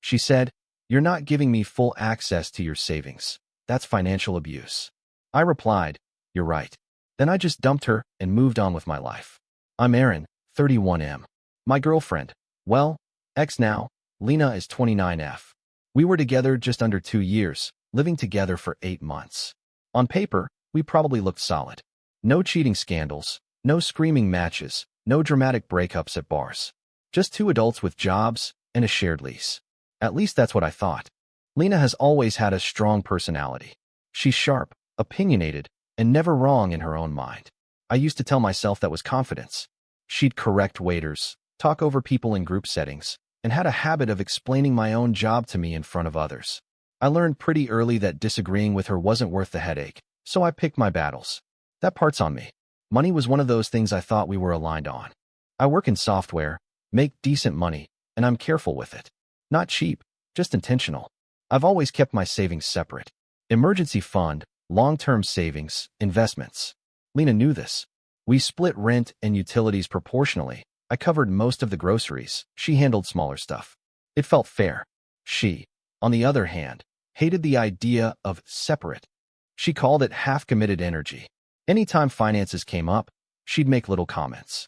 She said, "You're not giving me full access to your savings. That's financial abuse." I replied, "You're right." Then I just dumped her and moved on with my life. I'm Aaron, 31M. My girlfriend, well, ex now, Lena is 29F. We were together just under 2 years, living together for 8 months. On paper, we probably looked solid. No cheating scandals, no screaming matches, no dramatic breakups at bars. Just two adults with jobs and a shared lease. At least that's what I thought. Lena has always had a strong personality. She's sharp, opinionated, and never wrong in her own mind. I used to tell myself that was confidence. She'd correct waiters, talk over people in group settings, and had a habit of explaining my own job to me in front of others. I learned pretty early that disagreeing with her wasn't worth the headache, so I picked my battles. That part's on me. Money was one of those things I thought we were aligned on. I work in software, make decent money, and I'm careful with it. Not cheap, just intentional. I've always kept my savings separate. Emergency fund, long-term savings, investments. Lena knew this. We split rent and utilities proportionally. I covered most of the groceries. She handled smaller stuff. It felt fair. She, on the other hand, hated the idea of separate. She called it half-committed energy. Anytime finances came up, she'd make little comments.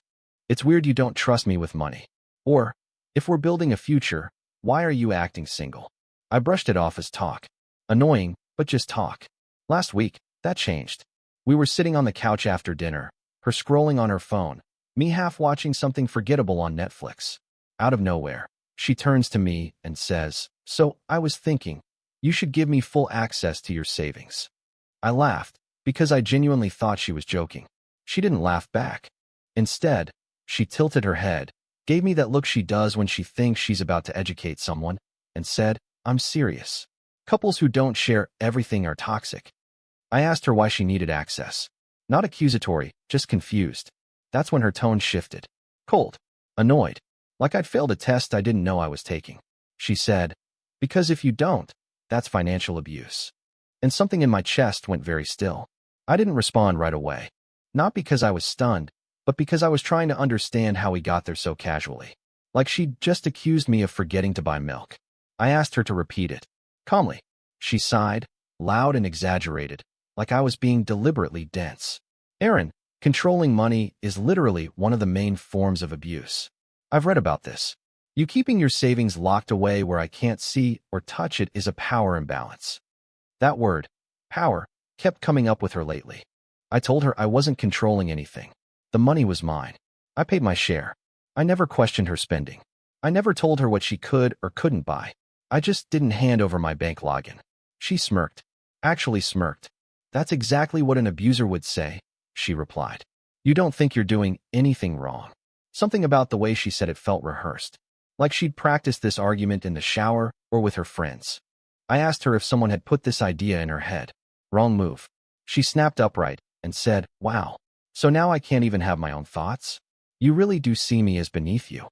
"It's weird you don't trust me with money." Or, "If we're building a future, why are you acting single?" I brushed it off as talk. Annoying, but just talk. Last week, that changed. We were sitting on the couch after dinner, her scrolling on her phone, me half watching something forgettable on Netflix. Out of nowhere, she turns to me and says, "So, I was thinking, you should give me full access to your savings." I laughed, because I genuinely thought she was joking. She didn't laugh back. Instead, she tilted her head, gave me that look she does when she thinks she's about to educate someone, and said, "I'm serious. Couples who don't share everything are toxic." I asked her why she needed access. Not accusatory, just confused. That's when her tone shifted. Cold. Annoyed. Like I'd failed a test I didn't know I was taking. She said, "Because if you don't, that's financial abuse." And something in my chest went very still. I didn't respond right away. Not because I was stunned, but because I was trying to understand how we got there so casually. Like she'd just accused me of forgetting to buy milk. I asked her to repeat it. Calmly. She sighed, loud and exaggerated, like I was being deliberately dense. "Aaron, controlling money is literally one of the main forms of abuse. I've read about this. You keeping your savings locked away where I can't see or touch it is a power imbalance." That word, power, kept coming up with her lately. I told her I wasn't controlling anything. The money was mine. I paid my share. I never questioned her spending. I never told her what she could or couldn't buy. I just didn't hand over my bank login. She smirked. Actually smirked. "That's exactly what an abuser would say," she replied. "You don't think you're doing anything wrong." Something about the way she said it felt rehearsed. Like she'd practiced this argument in the shower or with her friends. I asked her if someone had put this idea in her head. Wrong move. She snapped upright and said, "Wow. So now I can't even have my own thoughts? You really do see me as beneath you."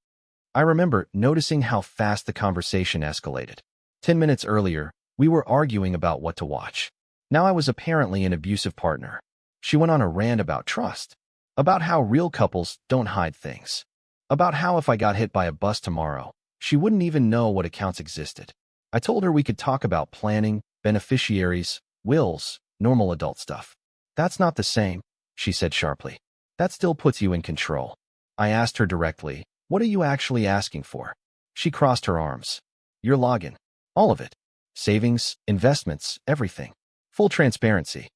I remember noticing how fast the conversation escalated. 10 minutes earlier, we were arguing about what to watch. Now I was apparently an abusive partner. She went on a rant about trust. About how real couples don't hide things. About how if I got hit by a bus tomorrow, she wouldn't even know what accounts existed. I told her we could talk about planning, beneficiaries, wills, normal adult stuff. "That's not the same," she said sharply. "That still puts you in control." I asked her directly, "What are you actually asking for?" She crossed her arms. "Your login. All of it. Savings, investments, everything. Full transparency."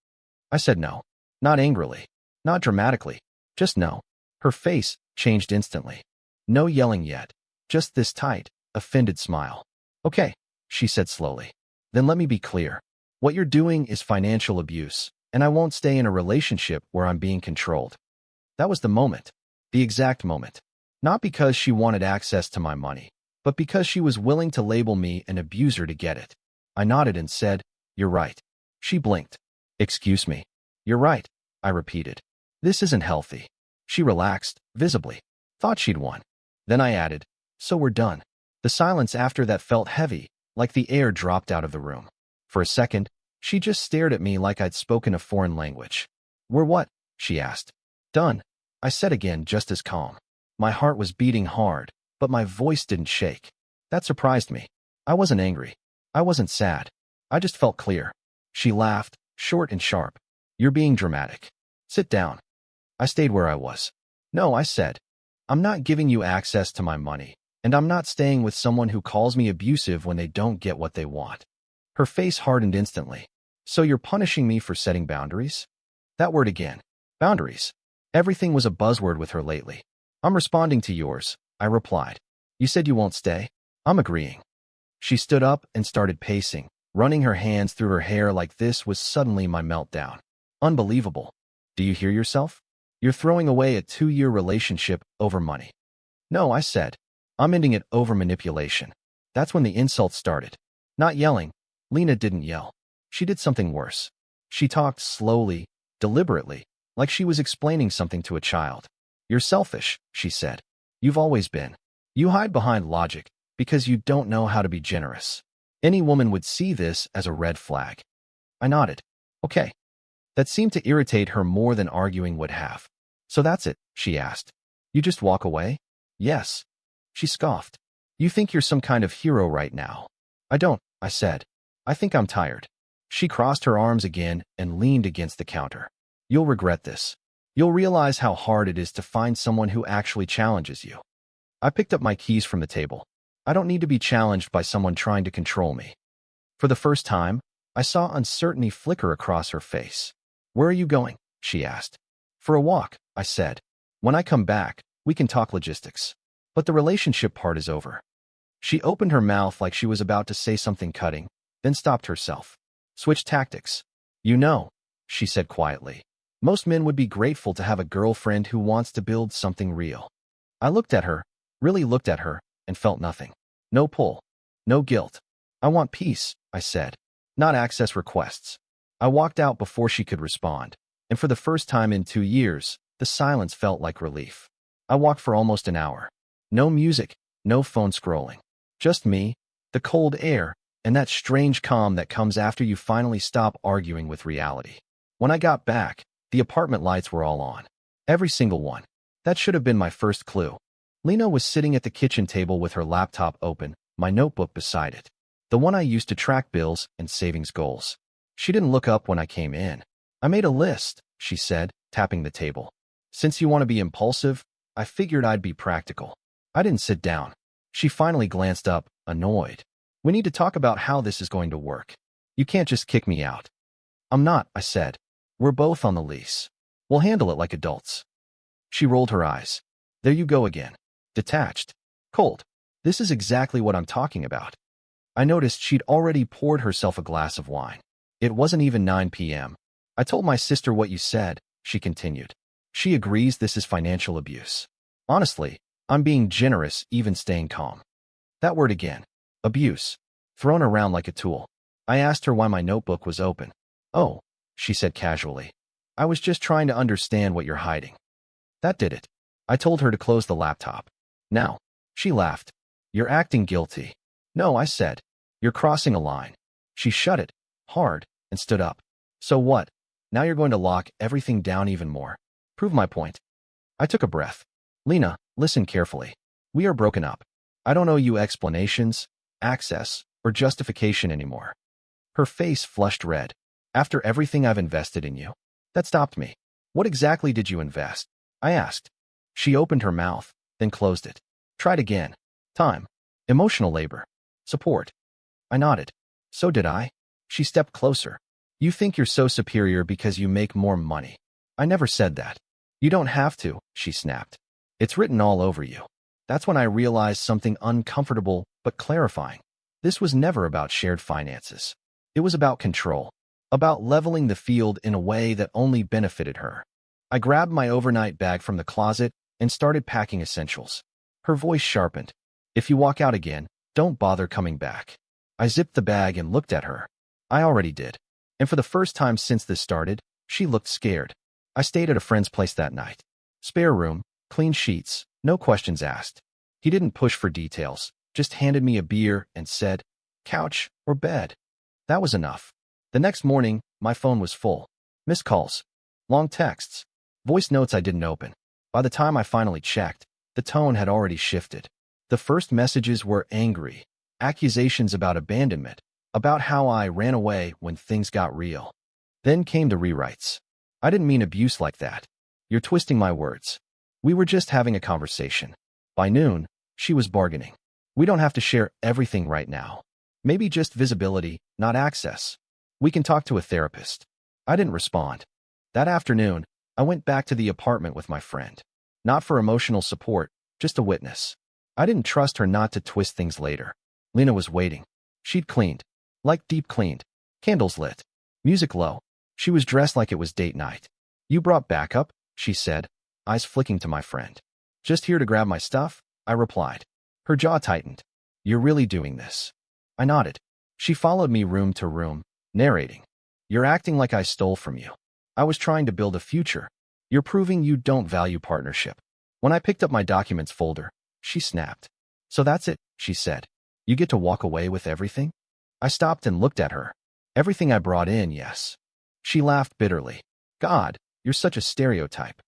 I said no. Not angrily. Not dramatically. Just no. Her face changed instantly. No yelling yet. Just this tight, offended smile. "Okay," she said slowly. "Then let me be clear. What you're doing is financial abuse, and I won't stay in a relationship where I'm being controlled." That was the moment. The exact moment. Not because she wanted access to my money, but because she was willing to label me an abuser to get it. I nodded and said, "You're right." She blinked. "Excuse me." "You're right," I repeated. "This isn't healthy." She relaxed, visibly. Thought she'd won. Then I added, "So we're done." The silence after that felt heavy, like the air dropped out of the room. For a second, she just stared at me like I'd spoken a foreign language. "We're what?" she asked. "Done," I said again, just as calm. My heart was beating hard, but my voice didn't shake. That surprised me. I wasn't angry. I wasn't sad. I just felt clear. She laughed, short and sharp. You're being dramatic. Sit down. I stayed where I was. No, I said. I'm not giving you access to my money, and I'm not staying with someone who calls me abusive when they don't get what they want. Her face hardened instantly. So you're punishing me for setting boundaries? That word again. Boundaries. Everything was a buzzword with her lately. I'm responding to yours, I replied. You said you won't stay? I'm agreeing. She stood up and started pacing, running her hands through her hair like this was suddenly my meltdown. Unbelievable. Do you hear yourself? You're throwing away a 2-year relationship over money. No, I said. I'm ending it over manipulation. That's when the insults started. Not yelling. Lena didn't yell. She did something worse. She talked slowly, deliberately, like she was explaining something to a child. You're selfish, she said. You've always been. You hide behind logic because you don't know how to be generous. Any woman would see this as a red flag. I nodded. Okay. That seemed to irritate her more than arguing would have. So that's it, she asked. You just walk away? Yes. She scoffed. You think you're some kind of hero right now. I don't, I said. I think I'm tired. She crossed her arms again and leaned against the counter. You'll regret this. You'll realize how hard it is to find someone who actually challenges you. I picked up my keys from the table. I don't need to be challenged by someone trying to control me. For the first time, I saw uncertainty flicker across her face. Where are you going? She asked. For a walk, I said. When I come back, we can talk logistics. But the relationship part is over. She opened her mouth like she was about to say something cutting, then stopped herself. Switch tactics. You know, she said quietly. Most men would be grateful to have a girlfriend who wants to build something real. I looked at her, really looked at her, and felt nothing. No pull. No guilt. I want peace, I said. Not access requests. I walked out before she could respond, and for the first time in 2 years, the silence felt like relief. I walked for almost an hour. No music, no phone scrolling. Just me, the cold air, and that strange calm that comes after you finally stop arguing with reality. When I got back, the apartment lights were all on. Every single one. That should have been my first clue. Lena was sitting at the kitchen table with her laptop open, my notebook beside it. The one I used to track bills and savings goals. She didn't look up when I came in. I made a list, she said, tapping the table. Since you want to be impulsive, I figured I'd be practical. I didn't sit down. She finally glanced up, annoyed. We need to talk about how this is going to work. You can't just kick me out. I'm not, I said. We're both on the lease. We'll handle it like adults. She rolled her eyes. There you go again. Detached. Cold. This is exactly what I'm talking about. I noticed she'd already poured herself a glass of wine. It wasn't even 9 p.m. I told my sister what you said, she continued. She agrees this is financial abuse. Honestly, I'm being generous, even staying calm. That word again. Abuse. Thrown around like a tool. I asked her why my notebook was open. Oh, she said casually. I was just trying to understand what you're hiding. That did it. I told her to close the laptop. Now, she laughed. You're acting guilty. No, I said. You're crossing a line. She shut it, hard, and stood up. So what? Now you're going to lock everything down even more. Prove my point. I took a breath. Lena, listen carefully. We are broken up. I don't owe you explanations, access, or justification anymore. Her face flushed red. After everything I've invested in you. That stopped me. What exactly did you invest? I asked. She opened her mouth, then closed it. Tried again. Time. Emotional labor. Support. I nodded. So did I. She stepped closer. You think you're so superior because you make more money. I never said that. You don't have to, she snapped. It's written all over you. That's when I realized something uncomfortable but clarifying. This was never about shared finances. It was about control. About leveling the field in a way that only benefited her. I grabbed my overnight bag from the closet and started packing essentials. Her voice sharpened. If you walk out again, don't bother coming back. I zipped the bag and looked at her. I already did. And for the first time since this started, she looked scared. I stayed at a friend's place that night. Spare room, clean sheets, no questions asked. He didn't push for details, just handed me a beer and said, couch or bed. That was enough. The next morning, my phone was full. Missed calls. Long texts. Voice notes I didn't open. By the time I finally checked, the tone had already shifted. The first messages were angry. accusations about abandonment, about how I ran away when things got real. Then came the rewrites. I didn't mean abuse like that. You're twisting my words. We were just having a conversation. By noon, she was bargaining. We don't have to share everything right now. Maybe just visibility, not access. We can talk to a therapist. I didn't respond. That afternoon, I went back to the apartment with my friend. Not for emotional support, just a witness. I didn't trust her not to twist things later. Lena was waiting. She'd cleaned. Like deep cleaned. Candles lit. Music low. She was dressed like it was date night. You brought backup, she said, eyes flicking to my friend. Just here to grab my stuff, I replied. Her jaw tightened. You're really doing this? I nodded. She followed me room to room, narrating. You're acting like I stole from you. I was trying to build a future. You're proving you don't value partnership. When I picked up my documents folder, she snapped. So that's it, she said. You get to walk away with everything? I stopped and looked at her. Everything I brought in, yes. She laughed bitterly. God, you're such a stereotype.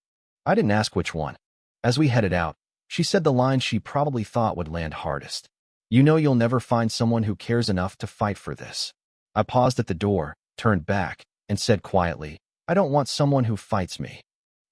I didn't ask which one. As we headed out, she said the line she probably thought would land hardest. You know you'll never find someone who cares enough to fight for this. I paused at the door, turned back, and said quietly, I don't want someone who fights me.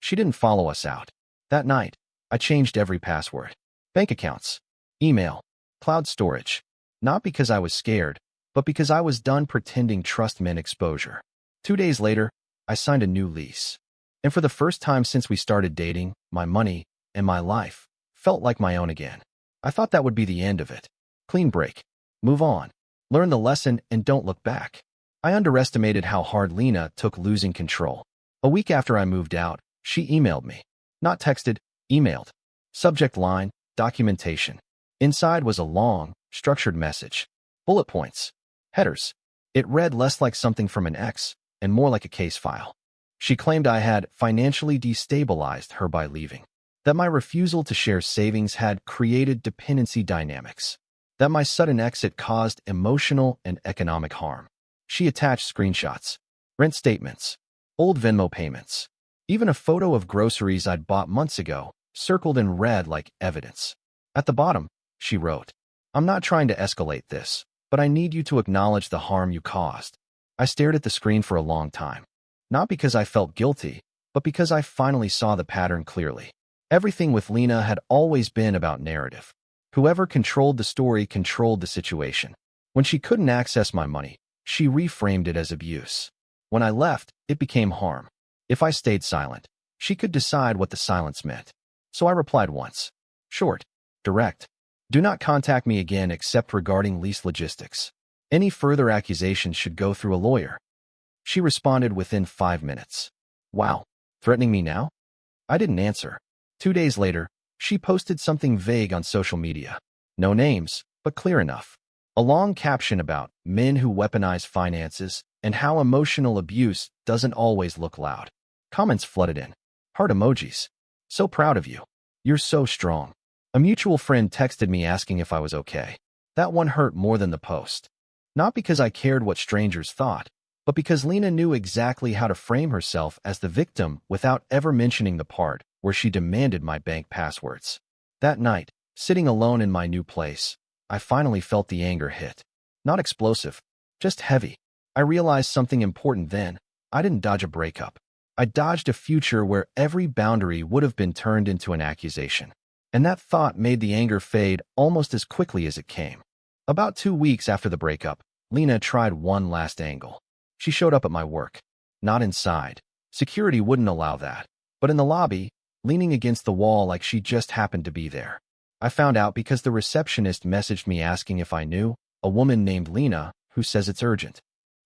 She didn't follow us out. That night, I changed every password. Bank accounts, email, cloud storage. Not because I was scared, but because I was done pretending trust meant exposure. 2 days later, I signed a new lease. And for the first time since we started dating, my money and my life felt like my own again. I thought that would be the end of it. Clean break. Move on. Learn the lesson and don't look back. I underestimated how hard Lena took losing control. A week after I moved out, she emailed me. Not texted, emailed. Subject line, documentation. Inside was a long, structured message. Bullet points. Headers. It read less like something from an ex and more like a case file. She claimed I had financially destabilized her by leaving. That my refusal to share savings had created dependency dynamics. That my sudden exit caused emotional and economic harm. She attached screenshots, rent statements, old Venmo payments, even a photo of groceries I'd bought months ago, circled in red like evidence. At the bottom, she wrote, I'm not trying to escalate this, but I need you to acknowledge the harm you caused. I stared at the screen for a long time. Not because I felt guilty, but because I finally saw the pattern clearly. Everything with Lena had always been about narrative. Whoever controlled the story controlled the situation. When she couldn't access my money, she reframed it as abuse. When I left, it became harm. If I stayed silent, she could decide what the silence meant. So I replied once. Short. Direct. Do not contact me again except regarding lease logistics. Any further accusations should go through a lawyer. She responded within 5 minutes. Wow. Threatening me now? I didn't answer. 2 days later, she posted something vague on social media. No names, but clear enough. A long caption about men who weaponize finances and how emotional abuse doesn't always look loud. Comments flooded in. Heart emojis. So proud of you. You're so strong. A mutual friend texted me asking if I was okay. That one hurt more than the post. Not because I cared what strangers thought, but because Lena knew exactly how to frame herself as the victim without ever mentioning the part where she demanded my bank passwords. That night, sitting alone in my new place, I finally felt the anger hit. Not explosive, just heavy. I realized something important then. I didn't dodge a breakup. I dodged a future where every boundary would have been turned into an accusation. And that thought made the anger fade almost as quickly as it came. About 2 weeks after the breakup, Lena tried one last angle. She showed up at my work. Not inside. Security wouldn't allow that. But in the lobby, leaning against the wall like she just happened to be there. I found out because the receptionist messaged me asking if I knew a woman named Lena who says it's urgent.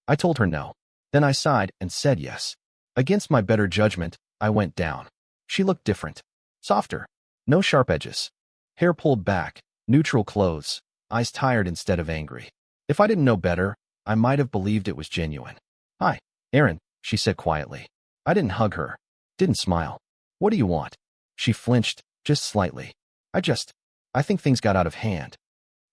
I told her no. Then I sighed and said yes. Against my better judgment, I went down. She looked different. Softer. No sharp edges. Hair pulled back, neutral clothes, eyes tired instead of angry. If I didn't know better, I might have believed it was genuine. Hi, Aaron, she said quietly. I didn't hug her. Didn't smile. What do you want? She flinched, just slightly. I think things got out of hand.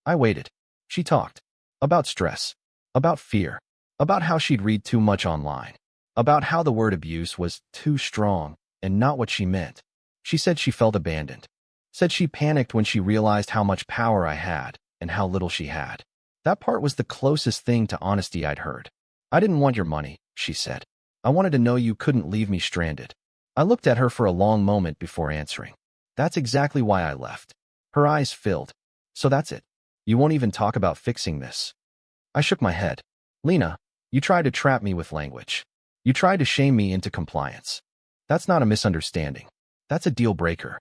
I waited. She talked. About stress. About fear. About how she'd read too much online. About how the word abuse was too strong and not what she meant. She said she felt abandoned. Said she panicked when she realized how much power I had and how little she had. That part was the closest thing to honesty I'd heard. I didn't want your money, she said. I wanted to know you couldn't leave me stranded. I looked at her for a long moment before answering. That's exactly why I left. Her eyes filled. So that's it. You won't even talk about fixing this. I shook my head. Lena, you tried to trap me with language. You tried to shame me into compliance. That's not a misunderstanding. That's a deal breaker.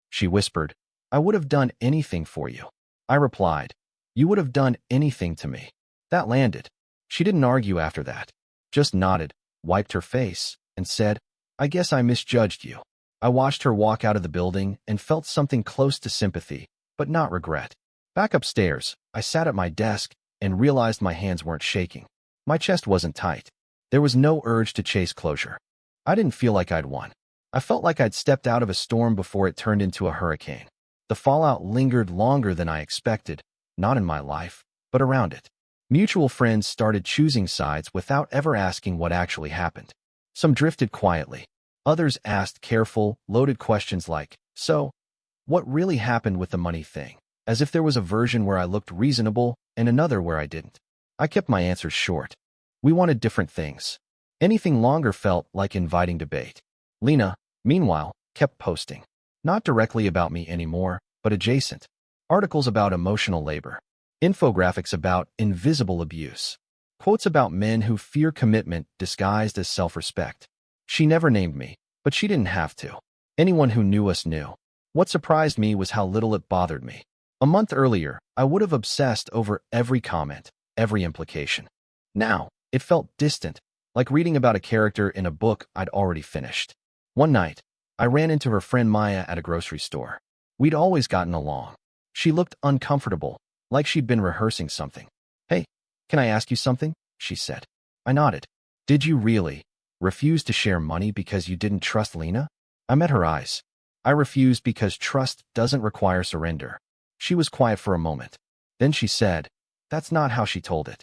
She whispered, I would have done anything for you. I replied, you would have done anything to me. That landed. She didn't argue after that. Just nodded, wiped her face, and said, I guess I misjudged you. I watched her walk out of the building and felt something close to sympathy, but not regret. Back upstairs, I sat at my desk and realized my hands weren't shaking. My chest wasn't tight. There was no urge to chase closure. I didn't feel like I'd won. I felt like I'd stepped out of a storm before it turned into a hurricane. The fallout lingered longer than I expected, not in my life, but around it. Mutual friends started choosing sides without ever asking what actually happened. Some drifted quietly. Others asked careful, loaded questions like, so, what really happened with the money thing? As if there was a version where I looked reasonable and another where I didn't. I kept my answers short. We wanted different things. Anything longer felt like inviting debate. Lena, meanwhile, kept posting. Not directly about me anymore, but adjacent. Articles about emotional labor. Infographics about invisible abuse. Quotes about men who fear commitment disguised as self-respect. She never named me, but she didn't have to. Anyone who knew us knew. What surprised me was how little it bothered me. A month earlier, I would have obsessed over every comment, every implication. Now, it felt distant, like reading about a character in a book I'd already finished. One night, I ran into her friend Maya at a grocery store. We'd always gotten along. She looked uncomfortable, like she'd been rehearsing something. Hey, can I ask you something? She said. I nodded. Did you really refuse to share money because you didn't trust Lena? I met her eyes. I refused because trust doesn't require surrender. She was quiet for a moment. Then she said, that's not how she told it.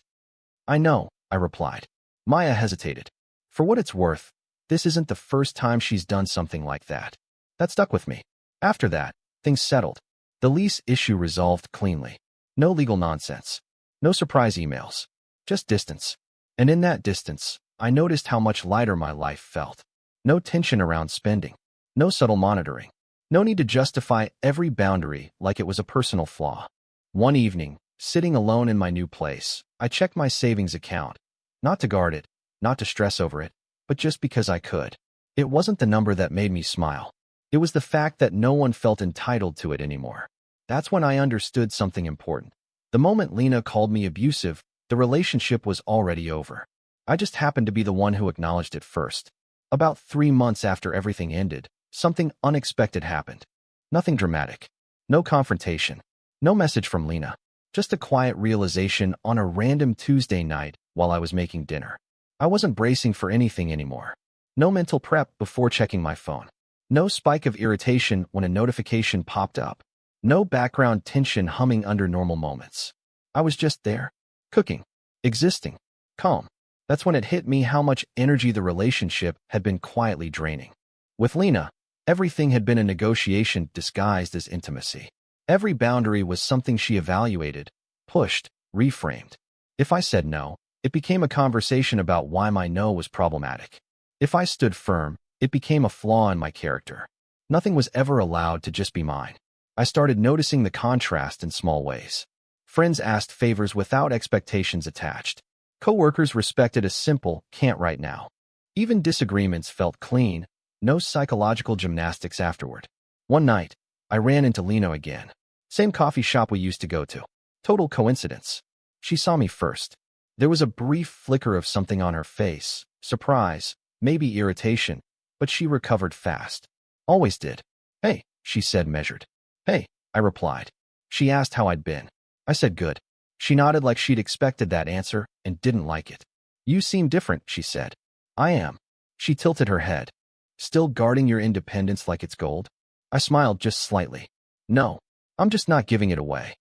I know, I replied. Maya hesitated. For what it's worth, this isn't the first time she's done something like that. That stuck with me. After that, things settled. The lease issue resolved cleanly. No legal nonsense. No surprise emails. Just distance. And in that distance, I noticed how much lighter my life felt. No tension around spending. No subtle monitoring. No need to justify every boundary like it was a personal flaw. One evening, sitting alone in my new place, I checked my savings account. Not to guard it, not to stress over it, but just because I could. It wasn't the number that made me smile. It was the fact that no one felt entitled to it anymore. That's when I understood something important. The moment Lena called me abusive, the relationship was already over. I just happened to be the one who acknowledged it first. About 3 months after everything ended, something unexpected happened. Nothing dramatic. No confrontation. No message from Lena. Just a quiet realization on a random Tuesday night while I was making dinner. I wasn't bracing for anything anymore. No mental prep before checking my phone. No spike of irritation when a notification popped up. No background tension humming under normal moments. I was just there. Cooking. Existing. Calm. That's when it hit me how much energy the relationship had been quietly draining. With Lena, everything had been a negotiation disguised as intimacy. Every boundary was something she evaluated, pushed, reframed. If I said no, it became a conversation about why my no was problematic. If I stood firm, it became a flaw in my character. Nothing was ever allowed to just be mine. I started noticing the contrast in small ways. Friends asked favors without expectations attached. Coworkers respected a simple, can't right now. Even disagreements felt clean, no psychological gymnastics afterward. One night, I ran into Lena again. Same coffee shop we used to go to. Total coincidence. She saw me first. There was a brief flicker of something on her face, surprise, maybe irritation, but she recovered fast. Always did. Hey, she said measured. Hey, I replied. She asked how I'd been. I said good. She nodded like she'd expected that answer and didn't like it. You seem different, she said. I am. She tilted her head. Still guarding your independence like it's gold? I smiled just slightly. No, I'm just not giving it away.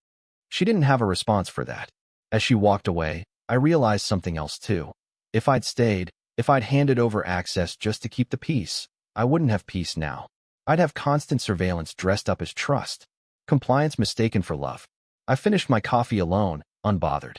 She didn't have a response for that. As she walked away, I realized something else too. If I'd stayed, if I'd handed over access just to keep the peace, I wouldn't have peace now. I'd have constant surveillance dressed up as trust. Compliance mistaken for love. I finished my coffee alone unbothered.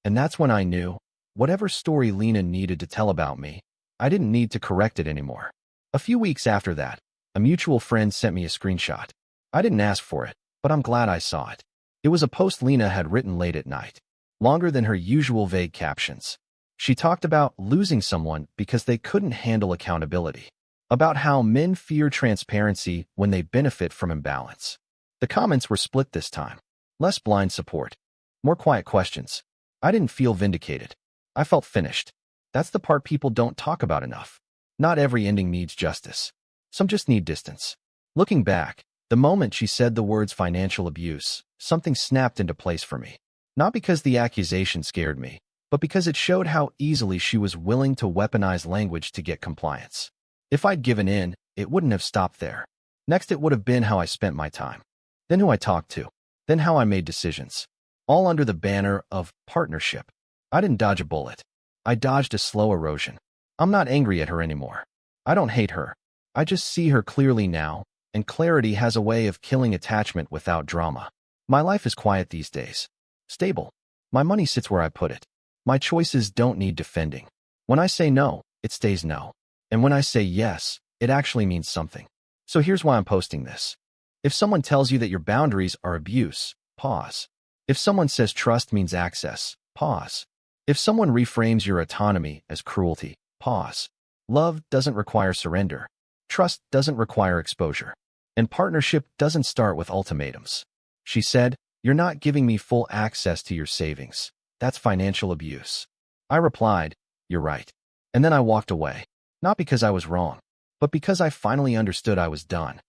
And that's when I knew, whatever story Lena needed to tell about me, I didn't need to correct it anymore. A few weeks after that, a mutual friend sent me a screenshot. I didn't ask for it, but I'm glad I saw it. It was a post Lena had written late at night, longer than her usual vague captions. She talked about losing someone because they couldn't handle accountability, about how men fear transparency when they benefit from imbalance. The comments were split this time. Less blind support, more quiet questions. I didn't feel vindicated. I felt finished. That's the part people don't talk about enough. Not every ending needs justice. Some just need distance. Looking back, the moment she said the words financial abuse, something snapped into place for me. Not because the accusation scared me, but because it showed how easily she was willing to weaponize language to get compliance. If I'd given in, it wouldn't have stopped there. Next, it would have been how I spent my time. Then who I talked to. Then how I made decisions. All under the banner of partnership. I didn't dodge a bullet. I dodged a slow erosion. I'm not angry at her anymore. I don't hate her. I just see her clearly now, and clarity has a way of killing attachment without drama. My life is quiet these days. Stable. My money sits where I put it. My choices don't need defending. When I say no, it stays no. And when I say yes, it actually means something. So here's why I'm posting this. If someone tells you that your boundaries are abuse, pause. If someone says trust means access, pause. If someone reframes your autonomy as cruelty, pause. Love doesn't require surrender. Trust doesn't require exposure. And partnership doesn't start with ultimatums. She said, "You're not giving me full access to your savings. That's financial abuse." I replied, "You're right." And then I walked away. Not because I was wrong, but because I finally understood I was done.